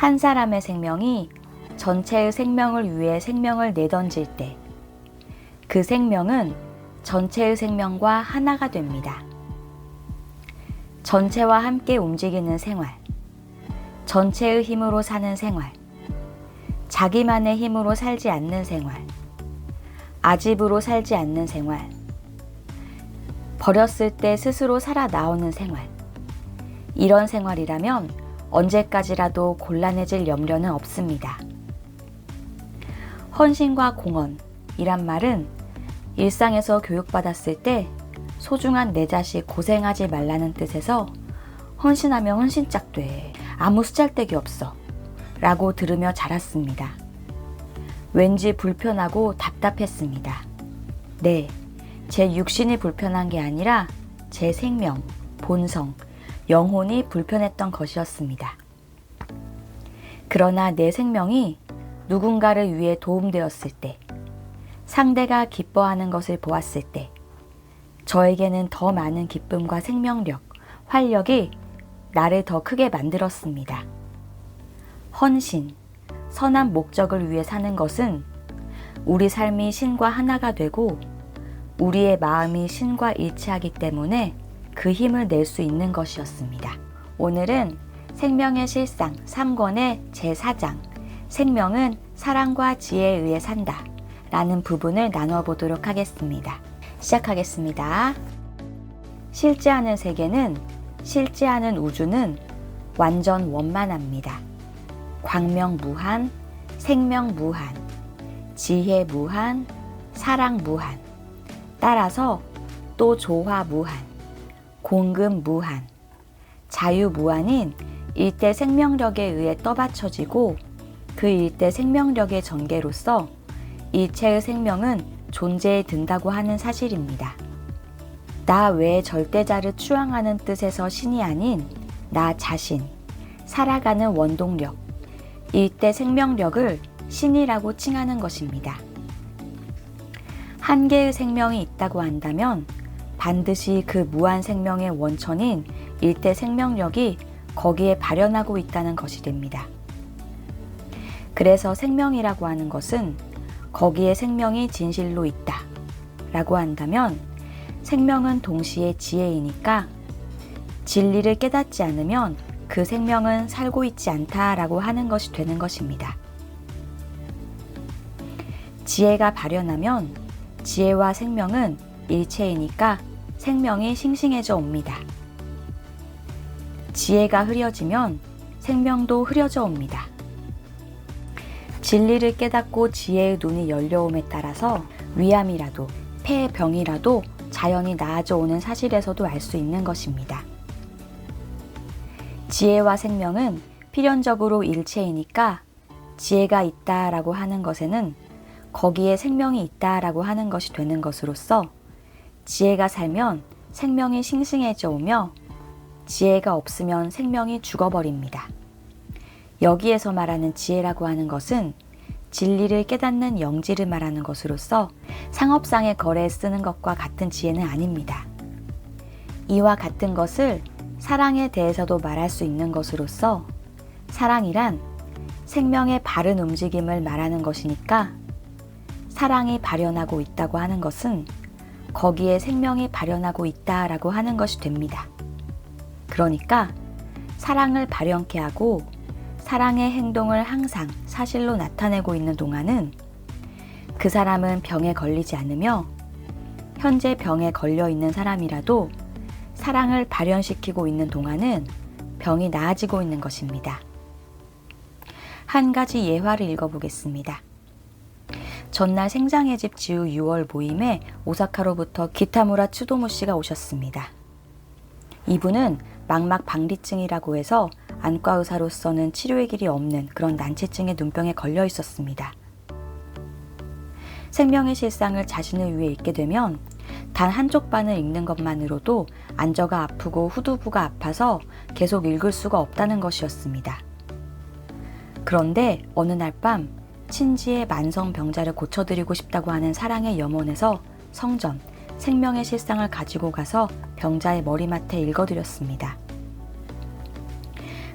한 사람의 생명이 전체의 생명을 위해 생명을 내던질 때 그 생명은 전체의 생명과 하나가 됩니다. 전체와 함께 움직이는 생활, 전체의 힘으로 사는 생활, 자기만의 힘으로 살지 않는 생활, 아집으로 살지 않는 생활, 버렸을 때 스스로 살아 나오는 생활. 이런 생활이라면 언제까지라도 곤란해질 염려는 없습니다. 헌신과 공헌이란 말은 일상에서 교육받았을 때 소중한 내 자식 고생하지 말라는 뜻에서 헌신하면 헌신짝 돼. 아무 쓰잘데기 없어. 라고 들으며 자랐습니다. 왠지 불편하고 답답했습니다. 네, 제 육신이 불편한 게 아니라 제 생명, 본성, 영혼이 불편했던 것이었습니다. 그러나 내 생명이 누군가를 위해 도움되었을 때, 상대가 기뻐하는 것을 보았을 때, 저에게는 더 많은 기쁨과 생명력, 활력이 나를 더 크게 만들었습니다. 헌신, 선한 목적을 위해 사는 것은 우리 삶이 신과 하나가 되고 우리의 마음이 신과 일치하기 때문에 그 힘을 낼 수 있는 것이었습니다. 오늘은 생명의 실상 3권의 제4장 생명은 사랑과 지혜에 의해 산다 라는 부분을 나눠보도록 하겠습니다. 시작하겠습니다. 실제하는 세계는, 실제하는 우주는 완전 원만합니다. 광명 무한, 생명 무한, 지혜 무한, 사랑 무한. 따라서 또 조화 무한, 공급 무한, 자유 무한인 일대 생명력에 의해 떠받쳐지고 그 일대 생명력의 전개로서 일체의 생명은 존재에 든다고 하는 사실입니다. 나 외의 절대자를 추앙하는 뜻에서 신이 아닌 나 자신, 살아가는 원동력, 일대 생명력을 신이라고 칭하는 것입니다. 한 개의 생명이 있다고 한다면 반드시 그 무한 생명의 원천인 일대 생명력이 거기에 발현하고 있다는 것이 됩니다. 그래서 생명이라고 하는 것은 거기에 생명이 진실로 있다 라고 한다면 생명은 동시에 지혜이니까 진리를 깨닫지 않으면 그 생명은 살고 있지 않다라고 하는 것이 되는 것입니다. 지혜가 발현하면 지혜와 생명은 일체이니까 생명이 싱싱해져 옵니다. 지혜가 흐려지면 생명도 흐려져 옵니다. 진리를 깨닫고 지혜의 눈이 열려옴에 따라서 위암이라도 폐병이라도 자연히 나아져 오는 사실에서도 알 수 있는 것입니다. 지혜와 생명은 필연적으로 일체이니까 지혜가 있다라고 하는 것에는 거기에 생명이 있다라고 하는 것이 되는 것으로서 지혜가 살면 생명이 싱싱해져 오며 지혜가 없으면 생명이 죽어버립니다. 여기에서 말하는 지혜라고 하는 것은 진리를 깨닫는 영지를 말하는 것으로서 상업상의 거래에 쓰는 것과 같은 지혜는 아닙니다. 이와 같은 것을 사랑에 대해서도 말할 수 있는 것으로서 사랑이란 생명의 바른 움직임을 말하는 것이니까 사랑이 발현하고 있다고 하는 것은 거기에 생명이 발현하고 있다라고 하는 것이 됩니다. 그러니까 사랑을 발현케 하고 사랑의 행동을 항상 사실로 나타내고 있는 동안은 그 사람은 병에 걸리지 않으며 현재 병에 걸려 있는 사람이라도 사랑을 발현시키고 있는 동안은 병이 나아지고 있는 것입니다. 한 가지 예화를 읽어보겠습니다. 전날 생장의 집 지우 6월 모임에 오사카로부터 기타무라 츠도무 씨가 오셨습니다. 이분은 망막 박리증이라고 해서 안과 의사로서는 치료의 길이 없는 그런 난치증의 눈병에 걸려 있었습니다. 생명의 실상을 자신을 위해 읽게 되면 단 한쪽 반을 읽는 것만으로도 안저가 아프고 후두부가 아파서 계속 읽을 수가 없다는 것이었습니다. 그런데 어느 날 밤 친지의 만성병자를 고쳐드리고 싶다고 하는 사랑의 염원에서 성전, 생명의 실상을 가지고 가서 병자의 머리맡에 읽어드렸습니다.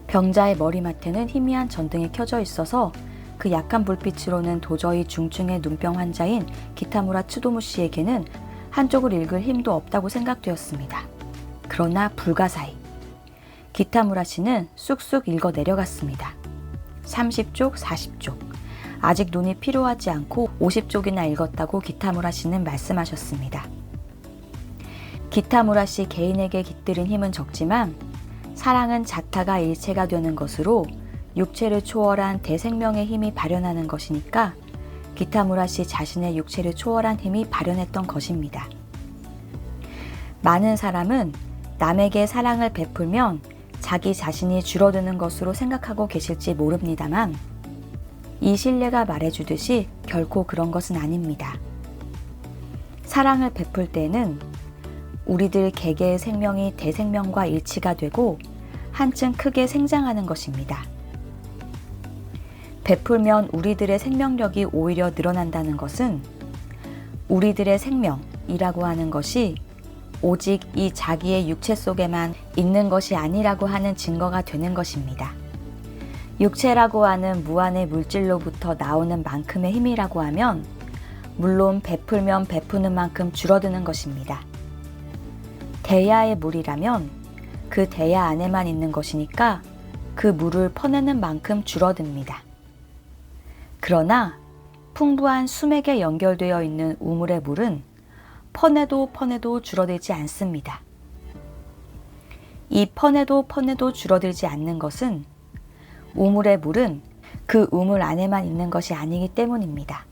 병자의 머리맡에는 희미한 전등이 켜져 있어서 그 약한 불빛으로는 도저히 중증의 눈병 환자인 기타무라 츠도무 씨에게는 한쪽을 읽을 힘도 없다고 생각되었습니다. 그러나 불가사의 기타무라 씨는 쑥쑥 읽어 내려갔습니다. 30쪽, 40쪽. 아직 눈이 필요하지 않고 50쪽이나 읽었다고 기타무라 씨는 말씀하셨습니다. 기타무라 씨 개인에게 깃들인 힘은 적지만 사랑은 자타가 일체가 되는 것으로 육체를 초월한 대생명의 힘이 발현하는 것이니까 기타무라 씨 자신의 육체를 초월한 힘이 발현했던 것입니다. 많은 사람은 남에게 사랑을 베풀면 자기 자신이 줄어드는 것으로 생각하고 계실지 모릅니다만 이 신뢰가 말해주듯이 결코 그런 것은 아닙니다. 사랑을 베풀 때는 우리들 개개의 생명이 대생명과 일치가 되고 한층 크게 생장하는 것입니다. 베풀면 우리들의 생명력이 오히려 늘어난다는 것은 우리들의 생명이라고 하는 것이 오직 이 자기의 육체 속에만 있는 것이 아니라고 하는 증거가 되는 것입니다. 육체라고 하는 무한의 물질로부터 나오는 만큼의 힘이라고 하면 물론 베풀면 베푸는 만큼 줄어드는 것입니다. 대야의 물이라면 그 대야 안에만 있는 것이니까 그 물을 퍼내는 만큼 줄어듭니다. 그러나 풍부한 수맥에 연결되어 있는 우물의 물은 퍼내도 줄어들지 않습니다. 이 퍼내도 줄어들지 않는 것은 우물의 물은 그 우물 안에만 있는 것이 아니기 때문입니다.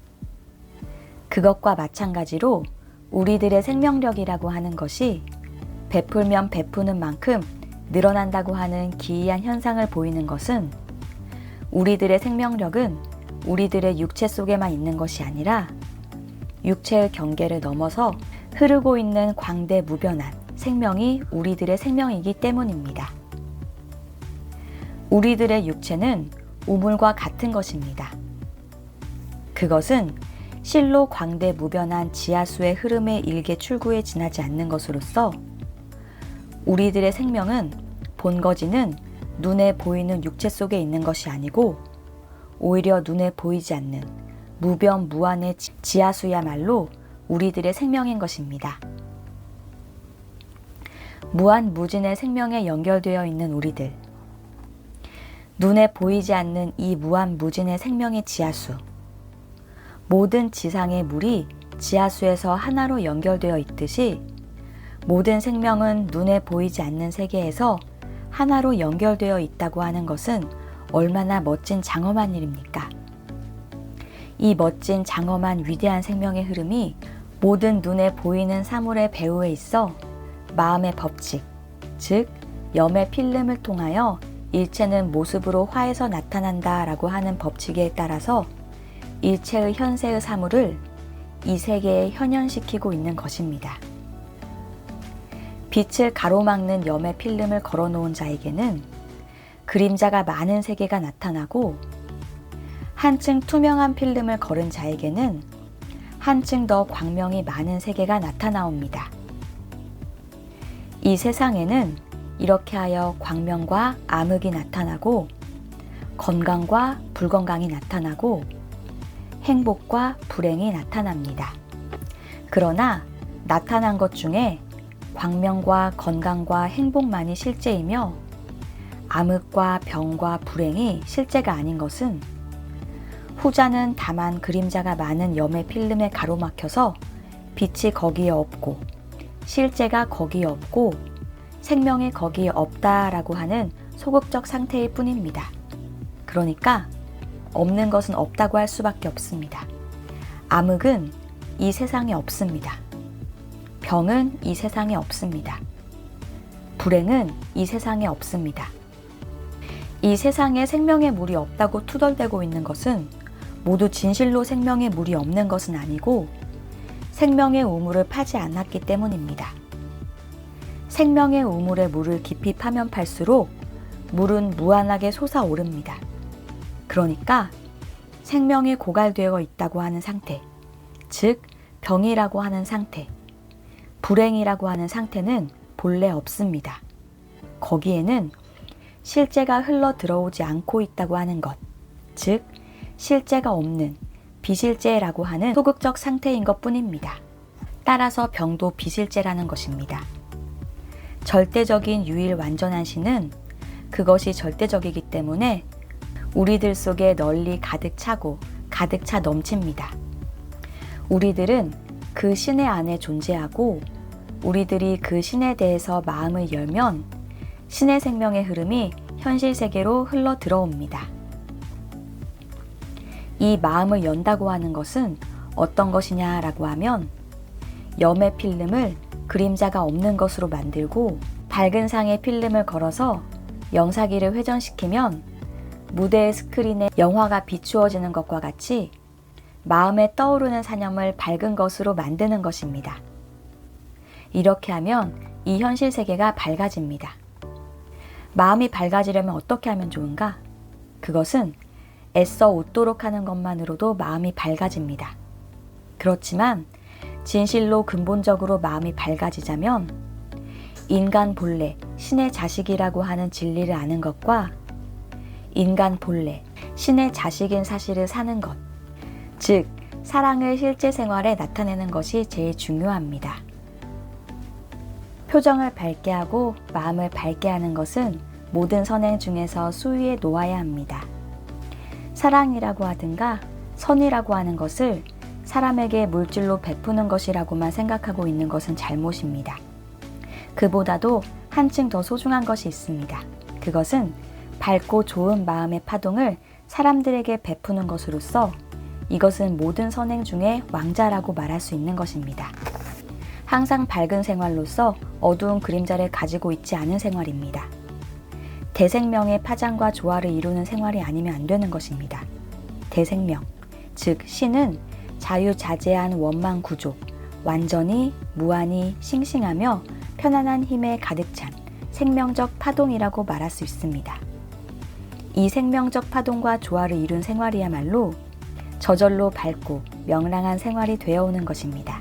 그것과 마찬가지로 우리들의 생명력이라고 하는 것이 베풀면 베푸는 만큼 늘어난다고 하는 기이한 현상을 보이는 것은 우리들의 생명력은 우리들의 육체 속에만 있는 것이 아니라 육체의 경계를 넘어서 흐르고 있는 광대무변한 생명이 우리들의 생명이기 때문입니다. 우리들의 육체는 우물과 같은 것입니다. 그것은 실로 광대무변한 지하수의 흐름의 일개 출구에 지나지 않는 것으로서 우리들의 생명은 본거지는 눈에 보이는 육체 속에 있는 것이 아니고 오히려 눈에 보이지 않는 무변 무한의 지하수야말로 우리들의 생명인 것입니다. 무한 무진의 생명에 연결되어 있는 우리들, 눈에 보이지 않는 이 무한 무진의 생명의 지하수, 모든 지상의 물이 지하수에서 하나로 연결되어 있듯이 모든 생명은 눈에 보이지 않는 세계에서 하나로 연결되어 있다고 하는 것은 얼마나 멋진 장엄한 일입니까? 이 멋진 장엄한 위대한 생명의 흐름이 모든 눈에 보이는 사물의 배후에 있어 마음의 법칙, 즉 염의 필름을 통하여 일체는 모습으로 화해서 나타난다 라고 하는 법칙에 따라서 일체의 현세의 사물을 이 세계에 현현시키고 있는 것입니다. 빛을 가로막는 염의 필름을 걸어놓은 자에게는 그림자가 많은 세계가 나타나고 한층 투명한 필름을 걸은 자에게는 한층 더 광명이 많은 세계가 나타나옵니다. 이 세상에는 이렇게 하여 광명과 암흑이 나타나고 건강과 불건강이 나타나고 행복과 불행이 나타납니다. 그러나 나타난 것 중에 광명과 건강과 행복만이 실제이며 암흑과 병과 불행이 실제가 아닌 것은 후자는 다만 그림자가 많은 염의 필름에 가로막혀서 빛이 거기에 없고 실제가 거기에 없고 생명이 거기에 없다라고 하는 소극적 상태일 뿐입니다. 그러니까 없는 것은 없다고 할 수밖에 없습니다. 암흑은 이 세상에 없습니다. 병은 이 세상에 없습니다. 불행은 이 세상에 없습니다. 이 세상에 생명의 물이 없다고 투덜대고 있는 것은 모두 진실로 생명의 물이 없는 것은 아니고 생명의 우물을 파지 않았기 때문입니다. 생명의 우물의 물을 깊이 파면 팔수록 물은 무한하게 솟아오릅니다. 그러니까 생명이 고갈되어 있다고 하는 상태, 즉 병이라고 하는 상태, 불행이라고 하는 상태는 본래 없습니다. 거기에는 실제가 흘러 들어오지 않고 있다고 하는 것, 즉 실제가 없는 비실제라고 하는 소극적 상태인 것 뿐입니다. 따라서 병도 비실제라는 것입니다. 절대적인 유일 완전한 신은 그것이 절대적이기 때문에 우리들 속에 널리 가득 차고 가득 차 넘칩니다. 우리들은 그 신의 안에 존재하고 우리들이 그 신에 대해서 마음을 열면 신의 생명의 흐름이 현실 세계로 흘러 들어옵니다. 이 마음을 연다고 하는 것은 어떤 것이냐라고 하면 염의 필름을 그림자가 없는 것으로 만들고 밝은 상에 필름을 걸어서 영사기를 회전시키면 무대의 스크린에 영화가 비추어지는 것과 같이 마음에 떠오르는 사념을 밝은 것으로 만드는 것입니다. 이렇게 하면 이 현실 세계가 밝아집니다. 마음이 밝아지려면 어떻게 하면 좋은가? 그것은 애써 웃도록 하는 것만으로도 마음이 밝아집니다. 그렇지만 진실로 근본적으로 마음이 밝아지자면 인간 본래, 신의 자식이라고 하는 진리를 아는 것과 인간 본래, 신의 자식인 사실을 사는 것, 즉 사랑을 실제 생활에 나타내는 것이 제일 중요합니다. 표정을 밝게 하고 마음을 밝게 하는 것은 모든 선행 중에서 수위에 놓아야 합니다. 사랑이라고 하든가 선이라고 하는 것을 사람에게 물질로 베푸는 것이라고만 생각하고 있는 것은 잘못입니다. 그보다도 한층 더 소중한 것이 있습니다. 그것은 밝고 좋은 마음의 파동을 사람들에게 베푸는 것으로서 이것은 모든 선행 중에 왕자라고 말할 수 있는 것입니다. 항상 밝은 생활로서 어두운 그림자를 가지고 있지 않은 생활입니다. 대생명의 파장과 조화를 이루는 생활이 아니면 안 되는 것입니다. 대생명, 즉 신은 자유자재한 원망 구조, 완전히 무한히 싱싱하며 편안한 힘에 가득 찬 생명적 파동이라고 말할 수 있습니다. 이 생명적 파동과 조화를 이룬 생활이야말로 저절로 밝고 명랑한 생활이 되어오는 것입니다.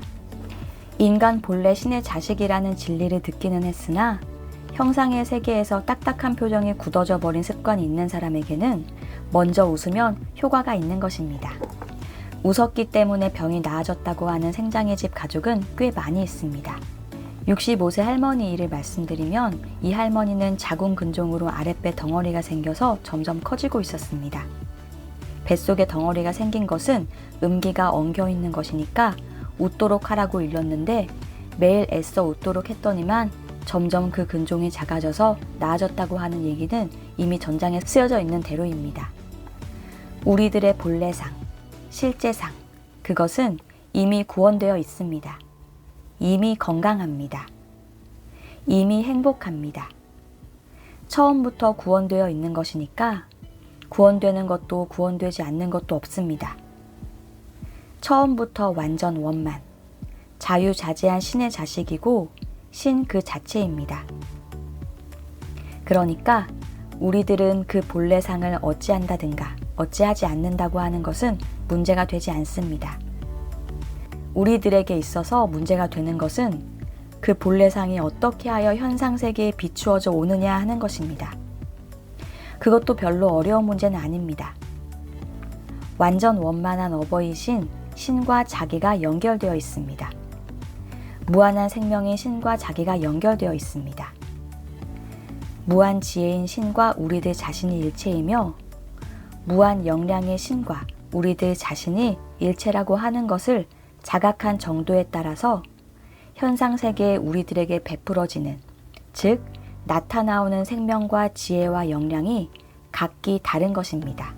인간 본래 신의 자식이라는 진리를 듣기는 했으나 형상의 세계에서 딱딱한 표정이 굳어져 버린 습관이 있는 사람에게는 먼저 웃으면 효과가 있는 것입니다. 웃었기 때문에 병이 나아졌다고 하는 생장의 집 가족은 꽤 많이 있습니다. 65세 할머니 일을 말씀드리면 이 할머니는 자궁근종으로 아랫배 덩어리가 생겨서 점점 커지고 있었습니다. 뱃속에 덩어리가 생긴 것은 음기가 엉겨 있는 것이니까 웃도록 하라고 일렀는데 매일 애써 웃도록 했더니만 점점 그 근종이 작아져서 나아졌다고 하는 얘기는 이미 전장에 쓰여져 있는 대로입니다. 우리들의 본래상, 실제상, 그것은 이미 구원되어 있습니다. 이미 건강합니다. 이미 행복합니다. 처음부터 구원되어 있는 것이니까 구원되는 것도 구원되지 않는 것도 없습니다. 처음부터 완전 원만, 자유자재한 신의 자식이고 신 그 자체입니다. 그러니까 우리들은 그 본래상을 어찌한다든가 어찌하지 않는다고 하는 것은 문제가 되지 않습니다. 우리들에게 있어서 문제가 되는 것은 그 본래상이 어떻게 하여 현상세계에 비추어져 오느냐 하는 것입니다. 그것도 별로 어려운 문제는 아닙니다. 완전 원만한 어버이신 신과 자기가 연결되어 있습니다. 무한한 생명인 신과 자기가 연결되어 있습니다. 무한 지혜인 신과 우리들 자신이 일체이며 무한 영량의 신과 우리들 자신이 일체라고 하는 것을 자각한 정도에 따라서 현상세계에 우리들에게 베풀어지는, 즉 나타나오는 생명과 지혜와 영량이 각기 다른 것입니다.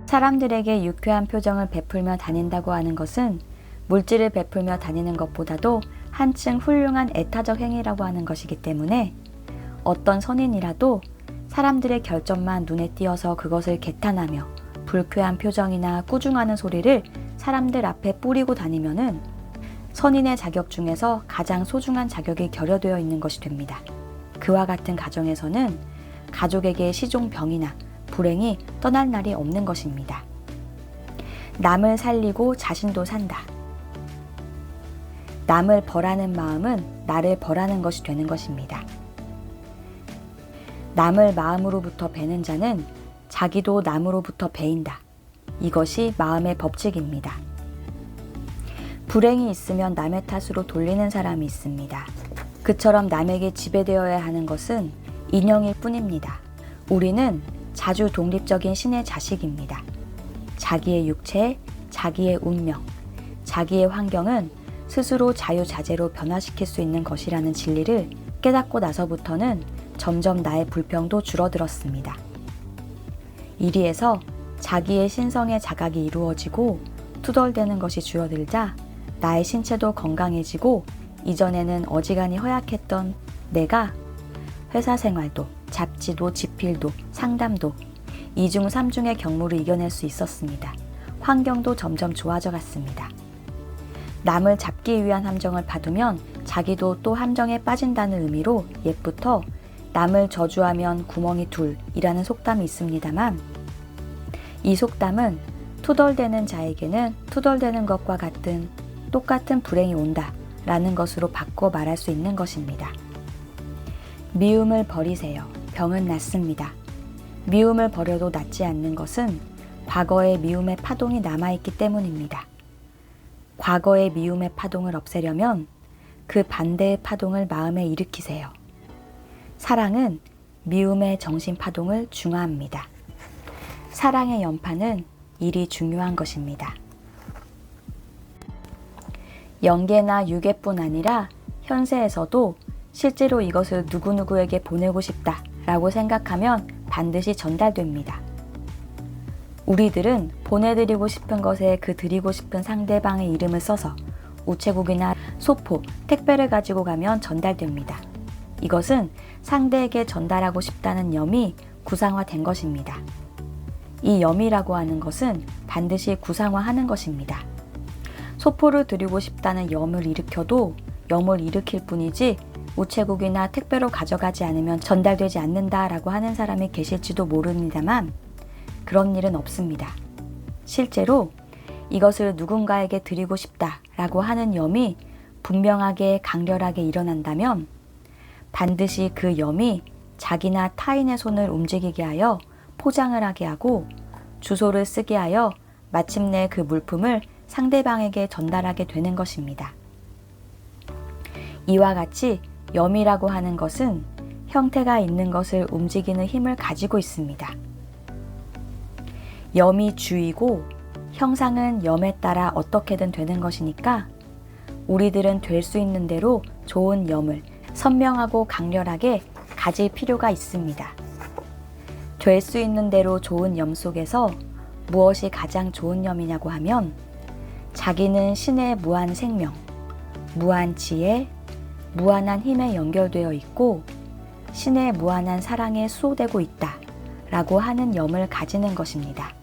사람들에게 유쾌한 표정을 베풀며 다닌다고 하는 것은 물질을 베풀며 다니는 것보다도 한층 훌륭한 애타적 행위라고 하는 것이기 때문에 어떤 선인이라도 사람들의 결점만 눈에 띄어서 그것을 개탄하며 불쾌한 표정이나 꾸중하는 소리를 사람들 앞에 뿌리고 다니면은 선인의 자격 중에서 가장 소중한 자격이 결여되어 있는 것이 됩니다. 그와 같은 가정에서는 가족에게 시종병이나 불행이 떠날 날이 없는 것입니다. 남을 살리고 자신도 산다. 남을 벌하는 마음은 나를 벌하는 것이 되는 것입니다. 남을 마음으로부터 베는 자는 자기도 남으로부터 베인다. 이것이 마음의 법칙입니다. 불행이 있으면 남의 탓으로 돌리는 사람이 있습니다. 그처럼 남에게 지배되어야 하는 것은 인형일 뿐입니다. 우리는 자주 독립적인 신의 자식입니다. 자기의 육체, 자기의 운명, 자기의 환경은 스스로 자유자재로 변화시킬 수 있는 것이라는 진리를 깨닫고 나서부터는 점점 나의 불평도 줄어들었습니다. 이리에서 자기의 신성의 자각이 이루어지고 투덜대는 것이 줄어들자 나의 신체도 건강해지고 이전에는 어지간히 허약했던 내가 회사 생활도, 잡지도, 집필도, 상담도 2중 3중의 경무를 이겨낼 수 있었습니다. 환경도 점점 좋아져 갔습니다. 남을 잡기 위한 함정을 받으면 자기도 또 함정에 빠진다는 의미로 옛부터 남을 저주하면 구멍이 둘이라는 속담이 있습니다만 이 속담은 투덜대는 자에게는 투덜대는 것과 같은 똑같은 불행이 온다 라는 것으로 바꿔 말할 수 있는 것입니다. 미움을 버리세요. 병은 낫습니다. 미움을 버려도 낫지 않는 것은 과거의 미움의 파동이 남아있기 때문입니다. 과거의 미움의 파동을 없애려면 그 반대의 파동을 마음에 일으키세요. 사랑은 미움의 정신 파동을 중화합니다. 사랑의 연파는 일이 중요한 것입니다. 영계나 유계뿐 아니라 현세에서도 실제로 이것을 누구누구에게 보내고 싶다 라고 생각하면 반드시 전달됩니다. 우리들은 보내드리고 싶은 것에 그 드리고 싶은 상대방의 이름을 써서 우체국이나 소포, 택배를 가지고 가면 전달됩니다. 이것은 상대에게 전달하고 싶다는 염이 구상화된 것입니다. 이 염이라고 하는 것은 반드시 구상화하는 것입니다. 소포를 드리고 싶다는 염을 일으켜도 염을 일으킬 뿐이지 우체국이나 택배로 가져가지 않으면 전달되지 않는다라고 하는 사람이 계실지도 모릅니다만 그런 일은 없습니다. 실제로 이것을 누군가에게 드리고 싶다라고 하는 염이 분명하게 강렬하게 일어난다면 반드시 그 염이 자기나 타인의 손을 움직이게 하여 포장을 하게 하고 주소를 쓰게 하여 마침내 그 물품을 상대방에게 전달하게 되는 것입니다. 이와 같이 염이라고 하는 것은 형태가 있는 것을 움직이는 힘을 가지고 있습니다. 염이 주이고 형상은 염에 따라 어떻게든 되는 것이니까 우리들은 될 수 있는 대로 좋은 염을 선명하고 강렬하게 가질 필요가 있습니다. 될 수 있는 대로 좋은 염 속에서 무엇이 가장 좋은 염이냐고 하면 자기는 신의 무한 생명, 무한 지혜, 무한한 힘에 연결되어 있고 신의 무한한 사랑에 수호되고 있다 라고 하는 염을 가지는 것입니다.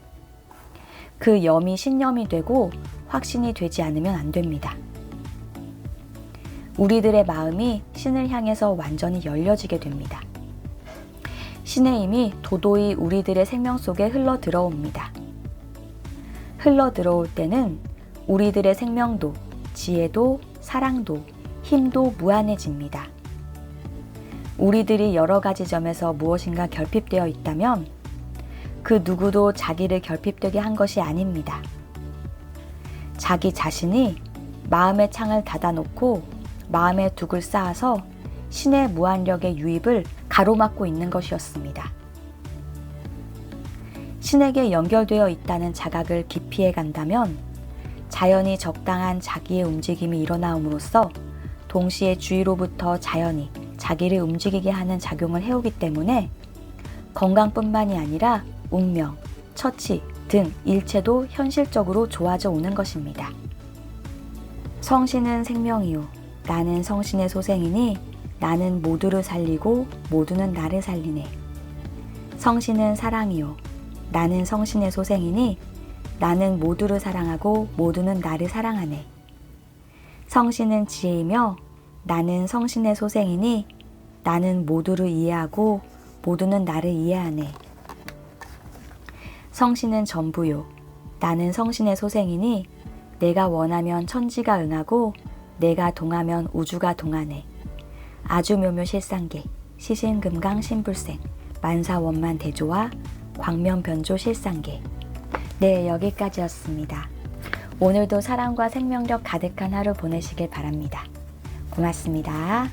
그 염이 신염이 되고 확신이 되지 않으면 안 됩니다. 우리들의 마음이 신을 향해서 완전히 열려지게 됩니다. 신의 힘이 도도히 우리들의 생명 속에 흘러 들어옵니다. 흘러 들어올 때는 우리들의 생명도, 지혜도, 사랑도, 힘도 무한해집니다. 우리들이 여러 가지 점에서 무엇인가 결핍되어 있다면 그 누구도 자기를 결핍되게 한 것이 아닙니다. 자기 자신이 마음의 창을 닫아놓고 마음의 둑을 쌓아서 신의 무한력의 유입을 가로막고 있는 것이었습니다. 신에게 연결되어 있다는 자각을 기피해 간다면 자연히 적당한 자기의 움직임이 일어남으로써 동시에 주위로부터 자연히 자기를 움직이게 하는 작용을 해오기 때문에 건강뿐만이 아니라 운명, 처치 등 일체도 현실적으로 좋아져 오는 것입니다. 성신은 생명이요. 나는 성신의 소생이니 나는 모두를 살리고 모두는 나를 살리네. 성신은 사랑이요. 나는 성신의 소생이니 나는 모두를 사랑하고 모두는 나를 사랑하네. 성신은 지혜이며 나는 성신의 소생이니 나는 모두를 이해하고 모두는 나를 이해하네. 성신은 전부요. 나는 성신의 소생이니 내가 원하면 천지가 응하고 내가 동하면 우주가 동하네. 아주묘묘실상계 시신금강 신불생 만사원만 대조와 광명변조 실상계. 네, 여기까지였습니다. 오늘도 사랑과 생명력 가득한 하루 보내시길 바랍니다. 고맙습니다.